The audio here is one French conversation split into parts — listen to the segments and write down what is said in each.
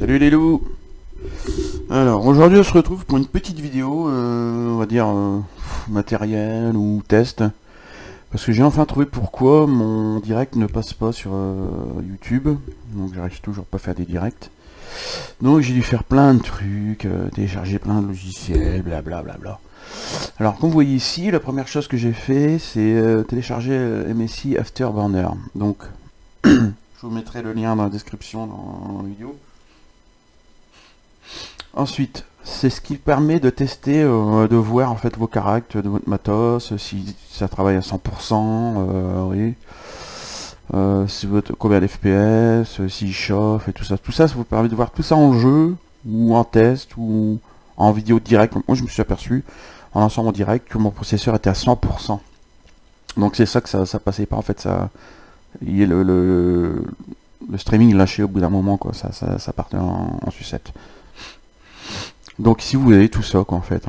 Salut les loups. Alors aujourd'hui on se retrouve pour une petite vidéo, on va dire matériel ou test. Parce que j'ai enfin trouvé pourquoi mon direct ne passe pas sur YouTube. Donc j'arrive toujours pas à faire des directs. Donc j'ai dû faire plein de trucs, télécharger plein de logiciels, blablabla. Alors comme vous voyez ici, la première chose que j'ai fait c'est télécharger MSI Afterburner. Donc je vous mettrai le lien dans la description dans la vidéo. Ensuite, c'est ce qui permet de tester, de voir en fait vos caractères de votre matos, si ça travaille à 100%, oui. Si votre combien d'FPS, s'il chauffe et tout ça. Tout ça, ça vous permet de voir tout ça en jeu, ou en test, ou en vidéo directe. Moi, je me suis aperçu, en lançant mon direct, que mon processeur était à 100%. Donc c'est ça que ça passait pas, en fait, ça... Il y a le streaming lâché au bout d'un moment, quoi. Ça partait en sucette. Donc ici vous avez tout ça quoi en fait.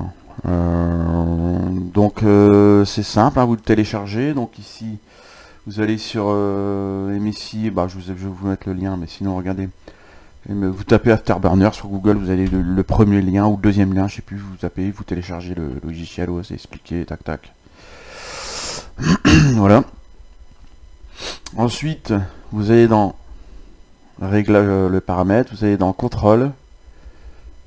Donc c'est simple, hein, vous le téléchargez. Donc ici vous allez sur MSI, bah, je vais vous mettre le lien, mais sinon regardez. Vous tapez Afterburner sur Google, vous avez le premier lien ou le deuxième lien, je sais plus, vous tapez, vous téléchargez le logiciel, c'est expliqué, tac tac. Voilà. Ensuite, vous allez dans réglage, le paramètre, vous allez dans contrôle.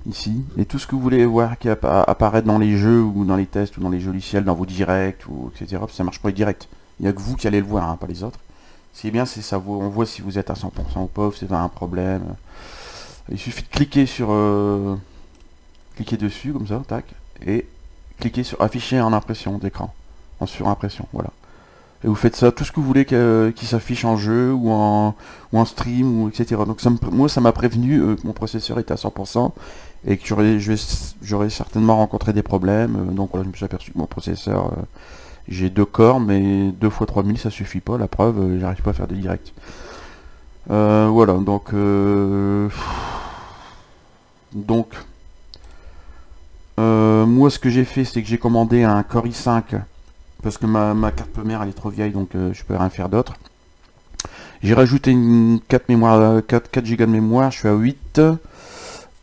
Ici, et tout ce que vous voulez voir qui apparaît dans les jeux ou dans les tests ou dans les jeux logiciels, dans vos directs ou etc. Ça marche pas les directs. Il n'y a que vous qui allez le voir, hein, pas les autres. Ce qui est bien, c'est ça. On voit si vous êtes à 100% ou pas, si vous avez un problème. Il suffit de cliquer sur cliquer dessus comme ça, tac, et cliquer sur afficher en impression d'écran, en surimpression, voilà. Et vous faites ça, tout ce que vous voulez qui s'affiche en jeu ou en stream ou etc. Donc moi ça m'a prévenu que mon processeur était à 100% et que j'aurais certainement rencontré des problèmes. Donc voilà, je me suis aperçu que mon processeur, j'ai 2 corps, mais 2 x 3000 ça suffit pas. La preuve, j'arrive pas à faire de direct. Voilà, donc moi ce que j'ai fait, c'est que j'ai commandé un Core i5. Parce que ma carte mère elle est trop vieille, donc je peux rien faire d'autre. J'ai rajouté une 4 Go de mémoire, je suis à 8.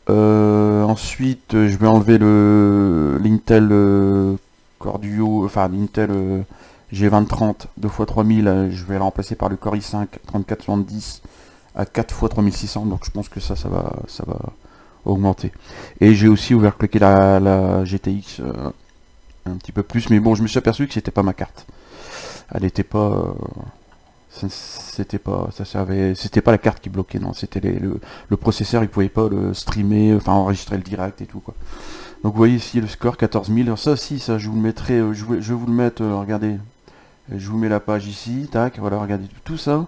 Ensuite, je vais enlever l'Intel Core Duo, enfin l'Intel G2030 2x3000, je vais le remplacer par le Core i5 3470 à 4x3600, donc je pense que ça va augmenter. Et j'ai aussi overclocké la GTX un petit peu plus, mais bon, je me suis aperçu que c'était pas ma carte. Elle était pas, c'était pas la carte qui bloquait, non, c'était le processeur, il pouvait pas le streamer, enfin enregistrer le direct et tout quoi. Donc vous voyez ici le score 14000. Ça aussi, ça je vous le mettrai, je vais vous le mettre, regardez, je vous mets la page ici, tac, voilà, regardez tout ça.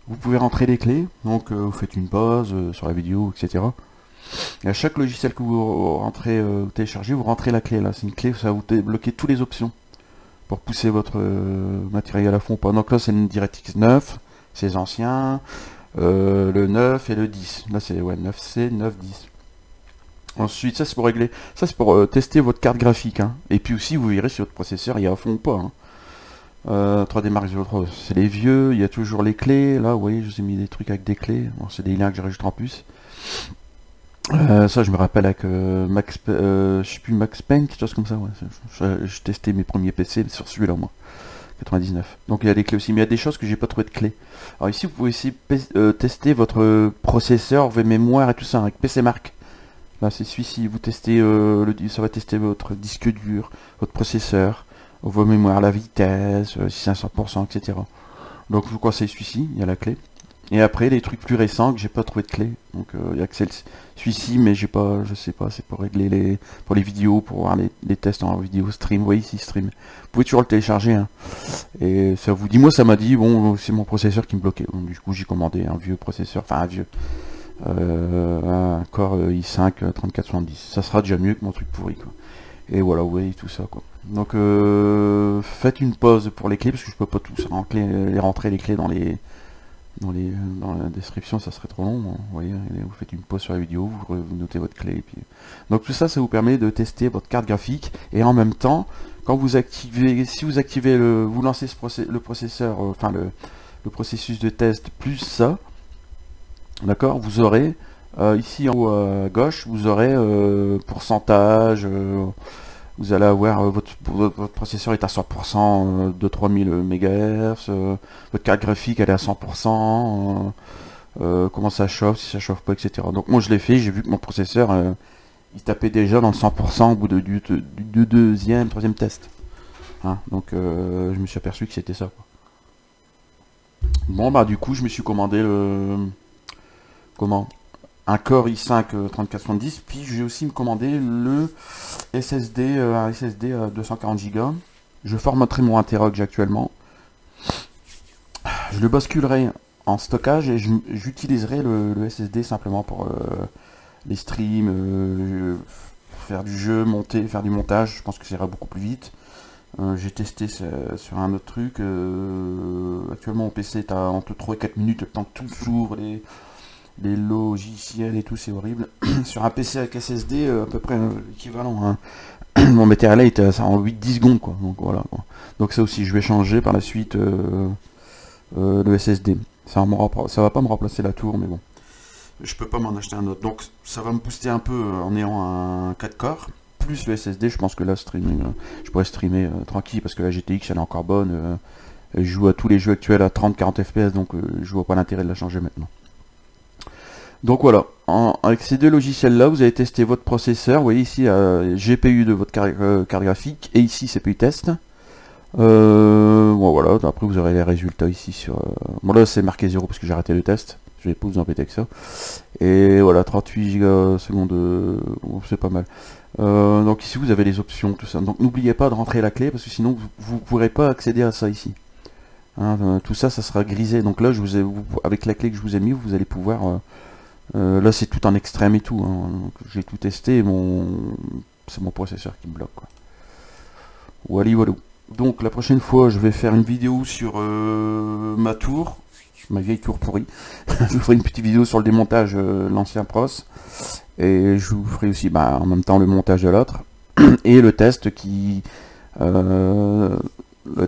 Vous pouvez rentrer les clés, donc vous faites une pause sur la vidéo, etc. Et à chaque logiciel que vous rentrez, vous téléchargez, vous rentrez la clé là. C'est une clé, ça va vous débloquer toutes les options pour pousser votre matériel à fond. Donc là, c'est une DirectX 9, c'est ancien, le 9 et le 10. Là, c'est ouais, 9C, 9, 10. Ensuite, ça c'est pour régler, ça c'est pour tester votre carte graphique. Hein. Et puis aussi, vous verrez si votre processeur il est à fond ou pas. Hein. 3D Mark 03, c'est les vieux, il y a toujours les clés. Là, vous voyez, je vous ai mis des trucs avec des clés. Bon, c'est des liens que j'ai rajoutés en plus. Ça je me rappelle avec je sais plus, Max Payne, quelque chose comme ça, ouais. Je testais mes premiers PC sur celui-là, moi, 99. Donc il y a des clés aussi, mais il y a des choses que j'ai pas trouvé de clés. Alors ici vous pouvez aussi tester votre processeur, vos mémoires et tout ça, avec PC Mark. Là c'est celui-ci, vous testez, ça va tester votre disque dur, votre processeur, vos mémoires, la vitesse, si c'est à 100%, etc. Donc je vous conseille celui-ci, il y a la clé. Et après les trucs plus récents que j'ai pas trouvé de clé, donc il y a que celui-ci, mais j'ai pas, je sais pas, c'est pour régler pour les vidéos, pour voir les tests en vidéo stream. Vous voyez ici stream, vous pouvez toujours le télécharger, hein. Et ça vous dit, moi ça m'a dit, bon c'est mon processeur qui me bloquait, donc, du coup j'ai commandé un vieux processeur, enfin un vieux, un Core i5 3470, ça sera déjà mieux que mon truc pourri quoi. Et voilà, vous voyez tout ça quoi. Donc faites une pause pour les clés, parce que je peux pas tous rentrer les clés dans la description, ça serait trop long. Vous voyez, vous faites une pause sur la vidéo, vous notez votre clé. Et puis... Donc tout ça, ça vous permet de tester votre carte graphique. Et en même temps, quand vous activez, si vous activez vous lancez le processeur, enfin le processus de test plus ça, d'accord, vous aurez Ici en haut à gauche, vous aurez pourcentage. Vous allez avoir votre processeur est à 100% de 3000 MHz. Votre carte graphique elle est à 100%. Comment ça chauffe, si ça chauffe pas, etc. Donc moi je l'ai fait, j'ai vu que mon processeur il tapait déjà dans le 100% au bout du deuxième, troisième test. Hein, donc je me suis aperçu que c'était ça, quoi. Bon bah du coup je me suis commandé un Core i5 3470, puis j'ai aussi me commandé le SSD, un SSD à 240 Go. Je formaterai mon Interrogue que j'ai actuellement. Je le basculerai en stockage et j'utiliserai le SSD simplement pour les streams, faire du jeu, faire du montage. Je pense que ça ira beaucoup plus vite. J'ai testé sur un autre truc. Actuellement, mon PC est à entre 3 et 4 minutes, le temps que tout s'ouvre, les logiciels et tout, c'est horrible. Sur un PC avec SSD, à peu près équivalent. Hein. Mon matériel était en 8-10 secondes, quoi. Donc voilà. Quoi. Donc ça aussi, je vais changer par la suite le SSD. Ça va pas me remplacer la tour, mais bon. Je peux pas m'en acheter un autre. Donc ça va me booster un peu en ayant un 4 corps. Plus le SSD, je pense que là, je pourrais streamer tranquille parce que la GTX elle est encore bonne. Je joue à tous les jeux actuels à 30-40 FPS, donc je vois pas l'intérêt de la changer maintenant. Donc voilà, avec ces deux logiciels là, vous allez tester votre processeur. Vous voyez ici GPU de votre carte graphique et ici CPU test. Bon voilà, après vous aurez les résultats ici sur... Bon là c'est marqué 0 parce que j'ai arrêté le test. Je vais pas vous embêter avec ça. Et voilà, 38 Go secondes, bon, c'est pas mal. Donc ici vous avez les options, tout ça. Donc n'oubliez pas de rentrer la clé parce que sinon vous ne pourrez pas accéder à ça ici. Hein, tout ça, ça sera grisé. Donc là, avec la clé que je vous ai mis, vous allez pouvoir... là c'est tout en extrême et tout. Hein. J'ai tout testé et c'est mon processeur qui me bloque. Quoi. Voilà, voilà. Donc la prochaine fois, je vais faire une vidéo sur ma tour. Ma vieille tour pourrie. Je vous ferai une petite vidéo sur le démontage l'ancien pros. Et je vous ferai aussi en même temps le montage de l'autre. Et le test le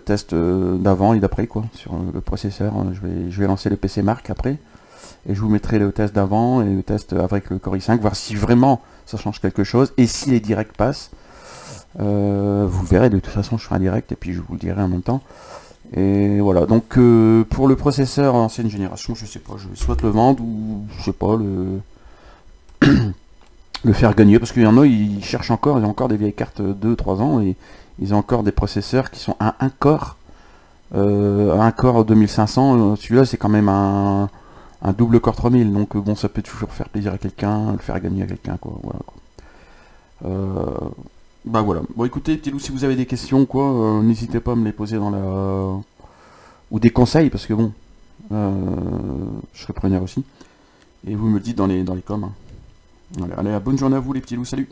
test d'avant et d'après quoi sur le processeur. Je vais lancer le PC Mark après. Et je vous mettrai le test d'avant et le test avec le Core i5, voir si vraiment ça change quelque chose. Et si les directs passent. Vous le verrez, de toute façon je ferai un direct et puis je vous le dirai en même temps. Et voilà, donc pour le processeur ancienne génération, je sais pas, je vais soit le vendre ou je sais pas, le faire gagner, parce qu'il y en a, ils cherchent encore, ils ont encore des vieilles cartes 2-3 ans et ils ont encore des processeurs qui sont à un core 2500, celui-là c'est quand même un double core 3000, donc bon, ça peut toujours faire plaisir à quelqu'un, le faire gagner à quelqu'un, quoi, voilà, quoi. Bah voilà. Bon écoutez, petit loup, si vous avez des questions, quoi, n'hésitez pas à me les poser dans la... Ou des conseils, parce que bon, je serai preneur aussi. Et vous me le dites dans les coms. Hein. Allez, bonne journée à vous les petits loups, salut.